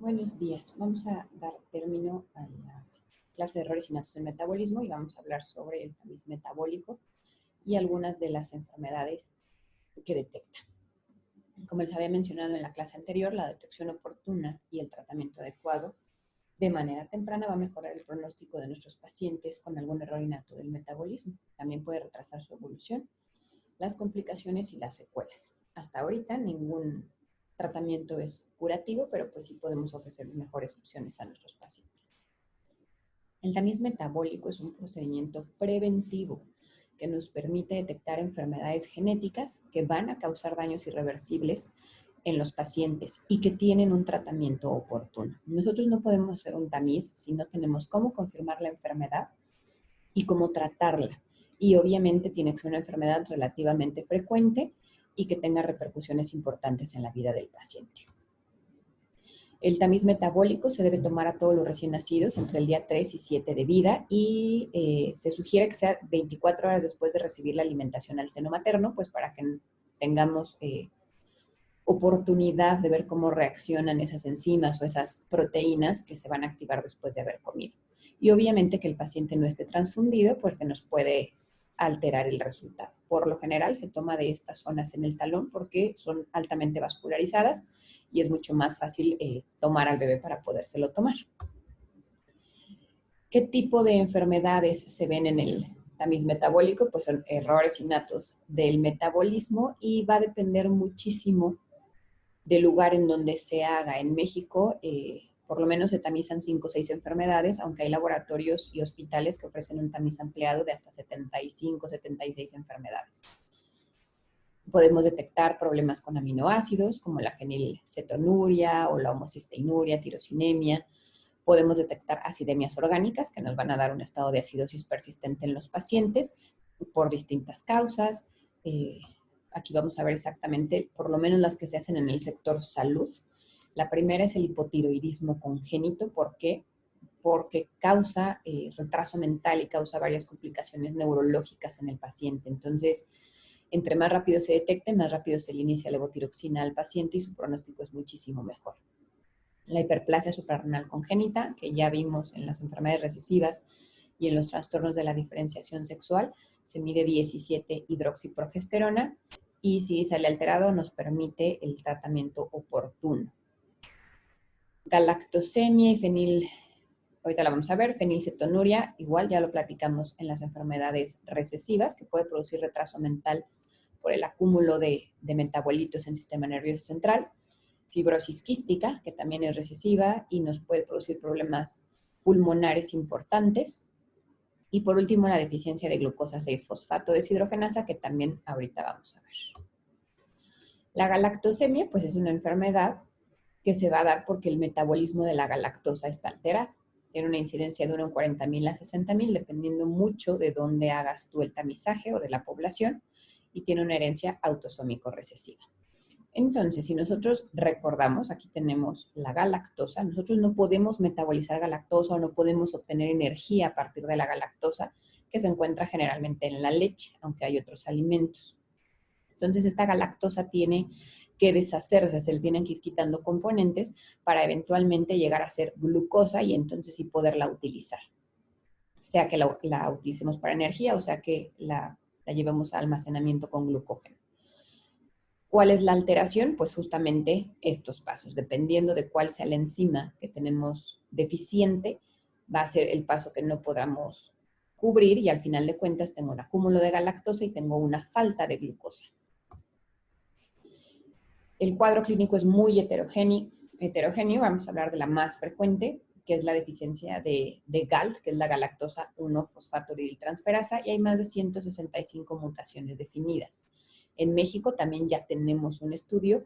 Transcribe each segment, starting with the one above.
Buenos días. Vamos a dar término a la clase de errores innatos en metabolismo y vamos a hablar sobre el tamiz metabólico y algunas de las enfermedades que detecta. Como les había mencionado en la clase anterior, la detección oportuna y el tratamiento adecuado de manera temprana va a mejorar el pronóstico de nuestros pacientes con algún error innato del metabolismo. También puede retrasar su evolución, las complicaciones y las secuelas. Hasta ahorita ningún tratamiento es curativo, pero pues sí podemos ofrecer mejores opciones a nuestros pacientes. El tamiz metabólico es un procedimiento preventivo que nos permite detectar enfermedades genéticas que van a causar daños irreversibles en los pacientes y que tienen un tratamiento oportuno. Nosotros no podemos hacer un tamiz si no tenemos cómo confirmar la enfermedad y cómo tratarla. Y obviamente tiene que ser una enfermedad relativamente frecuente y que tenga repercusiones importantes en la vida del paciente. El tamiz metabólico se debe tomar a todos los recién nacidos entre el día 3 y 7 de vida y se sugiere que sea 24 horas después de recibir la alimentación al seno materno, pues para que tengamos oportunidad de ver cómo reaccionan esas enzimas o esas proteínas que se van a activar después de haber comido. Y obviamente que el paciente no esté transfundido porque nos puede alterar el resultado. Por lo general se toma de estas zonas en el talón porque son altamente vascularizadas y es mucho más fácil tomar al bebé para podérselo tomar. ¿Qué tipo de enfermedades se ven en el tamiz metabólico? Pues son errores innatos del metabolismo y va a depender muchísimo del lugar en donde se haga. En México, por lo menos se tamizan 5 o 6 enfermedades, aunque hay laboratorios y hospitales que ofrecen un tamiz ampliado de hasta 75, 76 enfermedades. Podemos detectar problemas con aminoácidos, como la fenilcetonuria o la homocisteinuria, tirosinemia. Podemos detectar acidemias orgánicas, que nos van a dar un estado de acidosis persistente en los pacientes por distintas causas. Aquí vamos a ver exactamente, por lo menos las que se hacen en el sector salud. La primera es el hipotiroidismo congénito. ¿Por qué? Porque causa retraso mental y causa varias complicaciones neurológicas en el paciente. Entonces, entre más rápido se detecte, más rápido se le inicia levotiroxina al paciente y su pronóstico es muchísimo mejor. La hiperplasia suprarrenal congénita, que ya vimos en las enfermedades recesivas y en los trastornos de la diferenciación sexual, se mide 17-hidroxiprogesterona y si sale alterado nos permite el tratamiento oportuno. Galactosemia y ahorita la vamos a ver, fenilcetonuria, igual ya lo platicamos en las enfermedades recesivas, que puede producir retraso mental por el acúmulo de metabolitos en el sistema nervioso central. Fibrosis quística, que también es recesiva y nos puede producir problemas pulmonares importantes. Y por último, la deficiencia de glucosa 6-fosfato deshidrogenasa, que también ahorita vamos a ver. La galactosemia, pues es una enfermedad que se va a dar porque el metabolismo de la galactosa está alterado. Tiene una incidencia de 1 en 40,000 a 60,000, dependiendo mucho de dónde hagas tú el tamizaje o de la población, y tiene una herencia autosómico recesiva. Entonces, si nosotros recordamos, aquí tenemos la galactosa, nosotros no podemos metabolizar galactosa o no podemos obtener energía a partir de la galactosa que se encuentra generalmente en la leche, aunque hay otros alimentos. Entonces, esta galactosa tiene que deshacerse, se le tienen que ir quitando componentes para eventualmente llegar a ser glucosa y entonces sí poderla utilizar. Sea que la utilicemos para energía o sea que la llevemos a almacenamiento con glucógeno. ¿Cuál es la alteración? Pues justamente estos pasos. Dependiendo de cuál sea la enzima que tenemos deficiente, va a ser el paso que no podamos cubrir y al final de cuentas tengo un acúmulo de galactosa y tengo una falta de glucosa. El cuadro clínico es muy heterogéneo. Vamos a hablar de la más frecuente, que es la deficiencia de GALT, que es la galactosa 1-fosfatoridiltransferasa, y hay más de 165 mutaciones definidas. En México también ya tenemos un estudio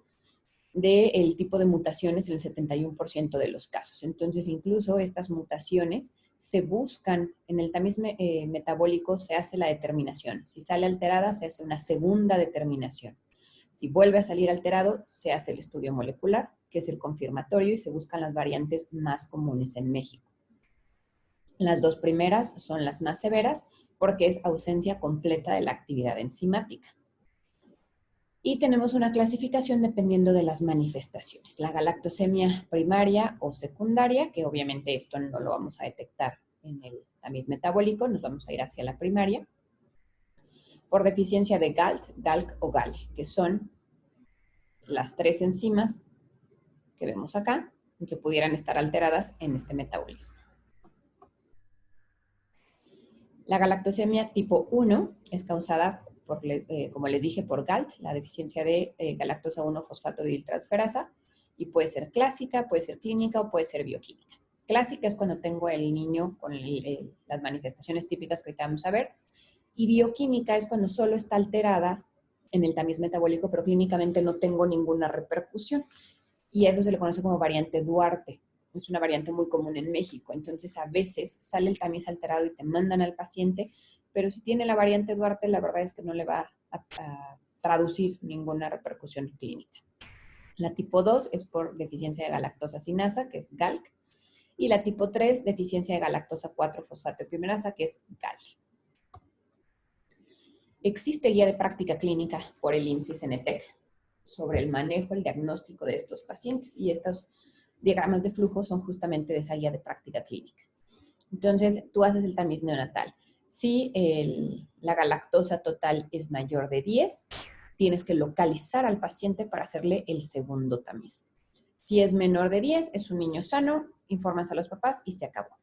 del tipo de mutaciones en el 71% de los casos. Entonces, incluso estas mutaciones se buscan, en el tamiz metabólico se hace la determinación. Si sale alterada, se hace una segunda determinación. Si vuelve a salir alterado, se hace el estudio molecular, que es el confirmatorio, y se buscan las variantes más comunes en México. Las dos primeras son las más severas porque es ausencia completa de la actividad enzimática. Y tenemos una clasificación dependiendo de las manifestaciones. La galactosemia primaria o secundaria, que obviamente esto no lo vamos a detectar en el tamiz metabólico, nos vamos a ir hacia la primaria. Por deficiencia de GALT o GALE, que son las 3 enzimas que vemos acá, que pudieran estar alteradas en este metabolismo. La galactosemia tipo 1 es causada, como les dije, por GALT, la deficiencia de galactosa 1-fosfatodietiltransferasa, y puede ser clásica, puede ser clínica o puede ser bioquímica. Clásica es cuando tengo el niño con las manifestaciones típicas que ahorita vamos a ver, y bioquímica es cuando solo está alterada en el tamiz metabólico, pero clínicamente no tengo ninguna repercusión. Y eso se le conoce como variante Duarte. Es una variante muy común en México. Entonces, a veces sale el tamiz alterado y te mandan al paciente, pero si tiene la variante Duarte, la verdad es que no le va a traducir ninguna repercusión clínica. La tipo 2 es por deficiencia de galactosa sinasa, que es GALC, y la tipo 3, deficiencia de galactosa 4-fosfatoepimerasa, que es GALE. Existe guía de práctica clínica por el IMSS y CENETEC sobre el manejo, el diagnóstico de estos pacientes, y estos diagramas de flujo son justamente de esa guía de práctica clínica. Entonces, tú haces el tamiz neonatal. Si la galactosa total es mayor de 10, tienes que localizar al paciente para hacerle el segundo tamiz. Si es menor de 10, es un niño sano, informas a los papás y se acabó.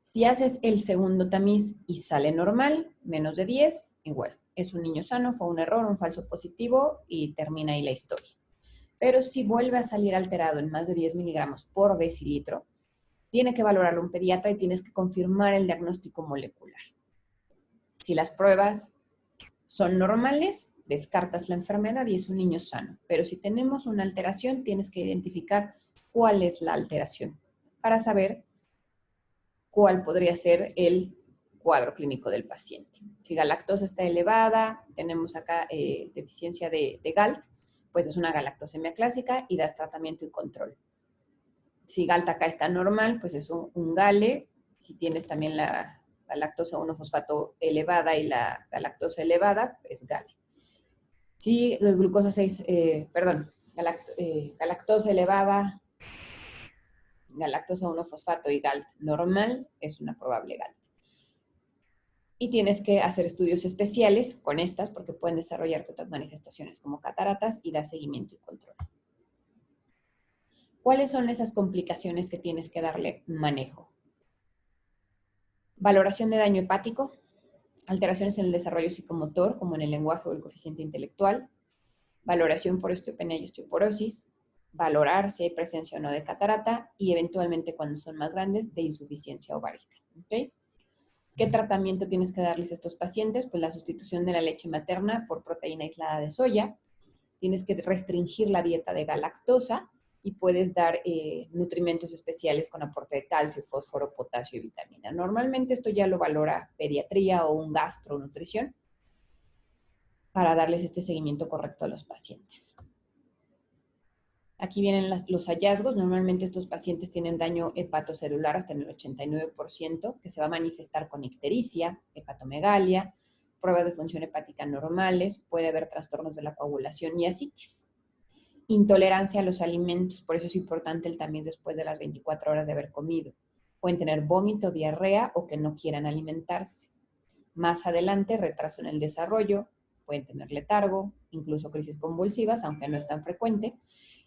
Si haces el segundo tamiz y sale normal, menos de 10, igual. Es un niño sano, fue un error, un falso positivo y termina ahí la historia. Pero si vuelve a salir alterado en más de 10 miligramos por decilitro, tiene que valorarlo un pediatra y tienes que confirmar el diagnóstico molecular. Si las pruebas son normales, descartas la enfermedad y es un niño sano. Pero si tenemos una alteración, tienes que identificar cuál es la alteración para saber cuál podría ser el cuadro clínico del paciente. Si galactosa está elevada, tenemos acá deficiencia de GALT, pues es una galactosemia clásica y das tratamiento y control. Si GALT acá está normal, pues es un GALE. Si tienes también la lactosa 1-fosfato elevada y la galactosa elevada, es GALE. Si glucosa 6, galactosa elevada, galactosa 1-fosfato y GALT normal, es una probable GALT. Y tienes que hacer estudios especiales con estas porque pueden desarrollar otras manifestaciones como cataratas y dar seguimiento y control. ¿Cuáles son esas complicaciones que tienes que darle manejo? Valoración de daño hepático, alteraciones en el desarrollo psicomotor, como en el lenguaje o el coeficiente intelectual, valoración por osteopenia y osteoporosis, valorar si hay presencia o no de catarata y eventualmente cuando son más grandes de insuficiencia ovárica. ¿Okay? ¿Qué tratamiento tienes que darles a estos pacientes? Pues la sustitución de la leche materna por proteína aislada de soya. Tienes que restringir la dieta de galactosa y puedes dar nutrimentos especiales con aporte de calcio, fósforo, potasio y vitamina. Normalmente esto ya lo valora pediatría o un gastronutrición para darles este seguimiento correcto a los pacientes. Aquí vienen los hallazgos. Normalmente estos pacientes tienen daño hepatocelular hasta en el 89%, que se va a manifestar con ictericia, hepatomegalia, pruebas de función hepática normales, puede haber trastornos de la coagulación y ascitis. Intolerancia a los alimentos, por eso es importante el tamiz después de las 24 horas de haber comido. Pueden tener vómito, diarrea o que no quieran alimentarse. Más adelante, retraso en el desarrollo, pueden tener letargo, incluso crisis convulsivas, aunque no es tan frecuente.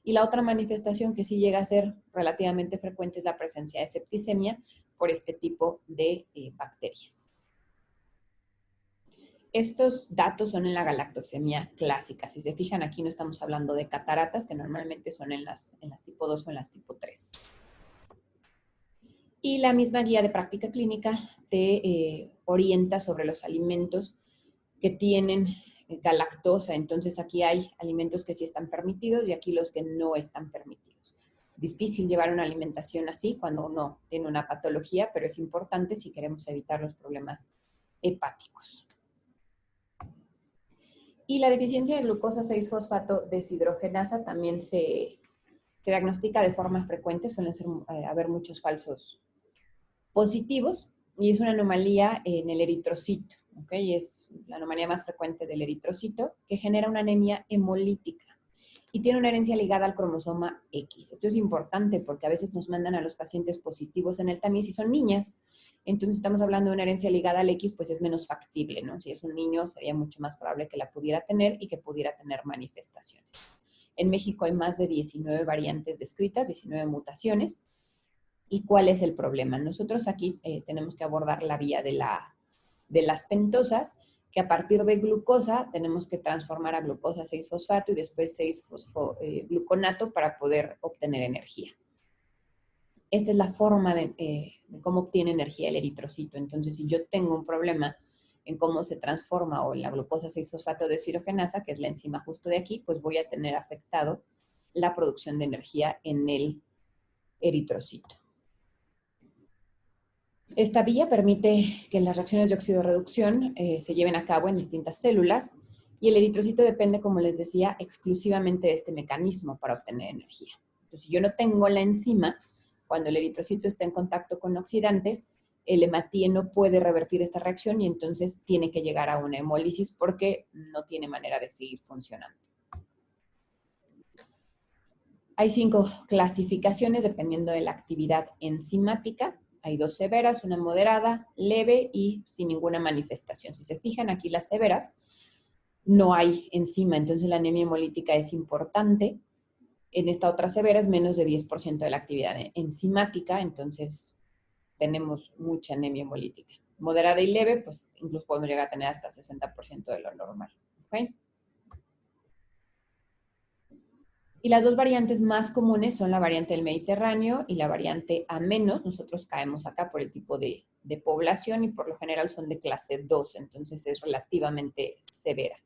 Y la otra manifestación que sí llega a ser relativamente frecuente es la presencia de septicemia por este tipo de bacterias. Estos datos son en la galactosemia clásica. Si se fijan, aquí no estamos hablando de cataratas, que normalmente son en las tipo 2 o en las tipo 3. Y la misma guía de práctica clínica te orienta sobre los alimentos que tienen galactosa. Entonces aquí hay alimentos que sí están permitidos y aquí los que no están permitidos. Difícil llevar una alimentación así cuando uno tiene una patología, pero es importante si queremos evitar los problemas hepáticos. Y la deficiencia de glucosa 6-fosfato deshidrogenasa también se diagnostica de forma frecuente, suelen haber muchos falsos positivos y es una anomalía en el eritrocito. ¿ok? Es la anomalía más frecuente del eritrocito, que genera una anemia hemolítica y tiene una herencia ligada al cromosoma X. Esto es importante porque a veces nos mandan a los pacientes positivos en el tamiz y son niñas. Entonces estamos hablando de una herencia ligada al X, pues es menos factible, ¿no? Si es un niño, sería mucho más probable que la pudiera tener y que pudiera tener manifestaciones. En México hay más de 19 variantes descritas, 19 mutaciones. ¿Y cuál es el problema? Nosotros aquí tenemos que abordar la vía de las pentosas, que a partir de glucosa tenemos que transformar a glucosa 6-fosfato y después 6-gluconato para poder obtener energía. Esta es la forma de cómo obtiene energía el eritrocito. Entonces, si yo tengo un problema en cómo se transforma o en la glucosa 6-fosfato deshidrogenasa, que es la enzima justo de aquí, pues voy a tener afectado la producción de energía en el eritrocito. Esta vía permite que las reacciones de oxidorreducción se lleven a cabo en distintas células y el eritrocito depende, como les decía, exclusivamente de este mecanismo para obtener energía. Entonces, si yo no tengo la enzima, cuando el eritrocito está en contacto con oxidantes, el hematíe no puede revertir esta reacción y entonces tiene que llegar a una hemólisis porque no tiene manera de seguir funcionando. Hay 5 clasificaciones dependiendo de la actividad enzimática. Hay 2 severas, una moderada, leve y sin ninguna manifestación. Si se fijan aquí las severas, no hay enzima, entonces la anemia hemolítica es importante. En esta otra severa es menos de 10% de la actividad enzimática, entonces tenemos mucha anemia hemolítica. Moderada y leve, pues incluso podemos llegar a tener hasta 60% de lo normal. ¿Okay? Y las 2 variantes más comunes son la variante del Mediterráneo y la variante A-. Nosotros caemos acá por el tipo de población y por lo general son de clase 2, entonces es relativamente severa.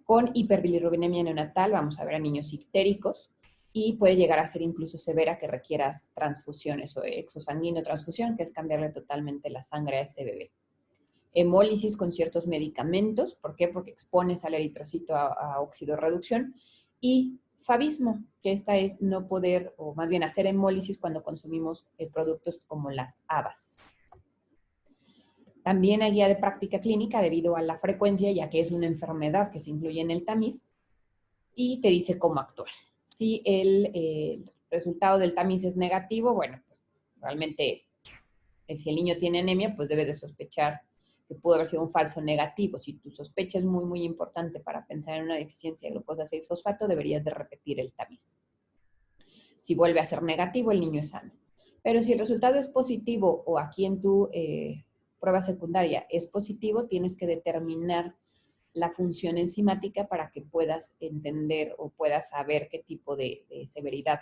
Con hiperbilirrubinemia neonatal vamos a ver a niños ictéricos y puede llegar a ser incluso severa que requieras transfusiones o exosanguíneo transfusión, que es cambiarle totalmente la sangre a ese bebé. Hemólisis con ciertos medicamentos, ¿por qué? Porque expones al eritrocito a oxidorreducción y favismo, que esta es no poder, o más bien hacer hemólisis cuando consumimos productos como las habas. También hay guía de práctica clínica debido a la frecuencia, ya que es una enfermedad que se incluye en el tamiz, y te dice cómo actuar. Si el resultado del tamiz es negativo, bueno, pues realmente si el niño tiene anemia, pues debes de sospechar que pudo haber sido un falso negativo. Si tu sospecha es muy, muy importante para pensar en una deficiencia de glucosa 6-fosfato, deberías de repetir el tamiz. Si vuelve a ser negativo, el niño es sano. Pero si el resultado es positivo o aquí en tu prueba secundaria es positivo, tienes que determinar la función enzimática para que puedas entender o puedas saber qué tipo de severidad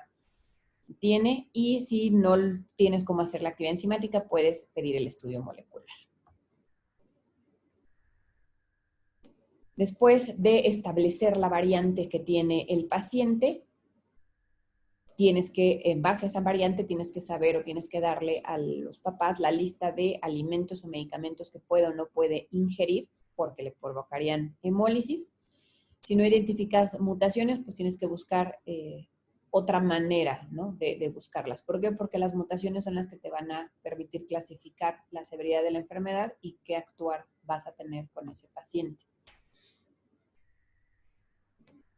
tiene, y si no tienes cómo hacer la actividad enzimática, puedes pedir el estudio molecular. Después de establecer la variante que tiene el paciente, tienes que, en base a esa variante, tienes que saber o tienes que darle a los papás la lista de alimentos o medicamentos que puede o no puede ingerir porque le provocarían hemólisis. Si no identificas mutaciones, pues tienes que buscar otra manera, ¿no?, de buscarlas. ¿Por qué? Porque las mutaciones son las que te van a permitir clasificar la severidad de la enfermedad y qué actuar vas a tener con ese paciente.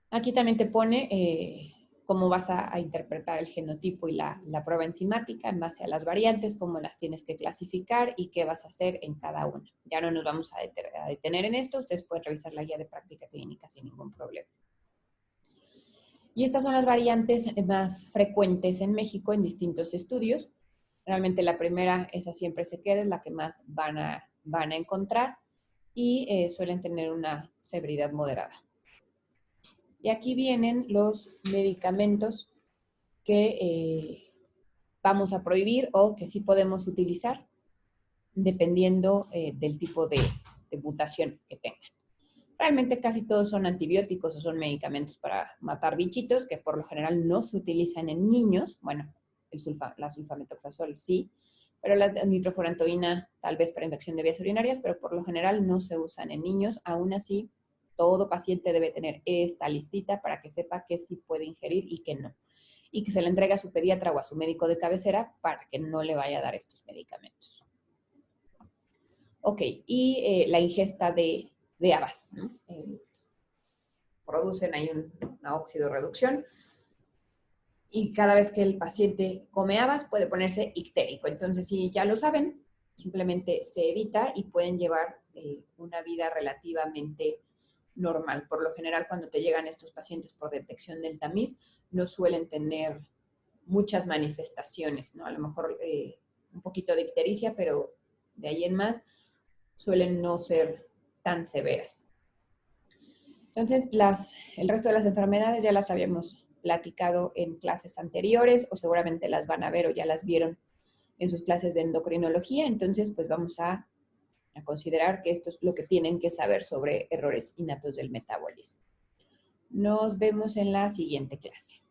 Aquí también te pone cómo vas a interpretar el genotipo y la prueba enzimática en base a las variantes, cómo las tienes que clasificar y qué vas a hacer en cada una. Ya no nos vamos a detener en esto, ustedes pueden revisar la guía de práctica clínica sin ningún problema. Y estas son las variantes más frecuentes en México en distintos estudios. Realmente la primera, esa siempre se queda, es la que más van a encontrar y suelen tener una severidad moderada. Y aquí vienen los medicamentos que vamos a prohibir o que sí podemos utilizar dependiendo del tipo de mutación que tengan. Realmente casi todos son antibióticos o son medicamentos para matar bichitos, que por lo general no se utilizan en niños. Bueno, la sulfamethoxazol sí, pero la nitrofurantoína tal vez para infección de vías urinarias, pero por lo general no se usan en niños. Aún así, todo paciente debe tener esta listita para que sepa qué sí puede ingerir y qué no. Y que se le entregue a su pediatra o a su médico de cabecera para que no le vaya a dar estos medicamentos. Ok, y la ingesta de habas, ¿no? Producen ahí una oxidorreducción y cada vez que el paciente come habas puede ponerse ictérico. Entonces, si ya lo saben, simplemente se evita y pueden llevar una vida relativamente normal. Por lo general, cuando te llegan estos pacientes por detección del tamiz, no suelen tener muchas manifestaciones, ¿no? A lo mejor un poquito de ictericia, pero de ahí en más suelen no ser tan severas. Entonces, el resto de las enfermedades ya las habíamos platicado en clases anteriores o seguramente las van a ver o ya las vieron en sus clases de endocrinología. Entonces, pues vamos a considerar que esto es lo que tienen que saber sobre errores innatos del metabolismo. Nos vemos en la siguiente clase.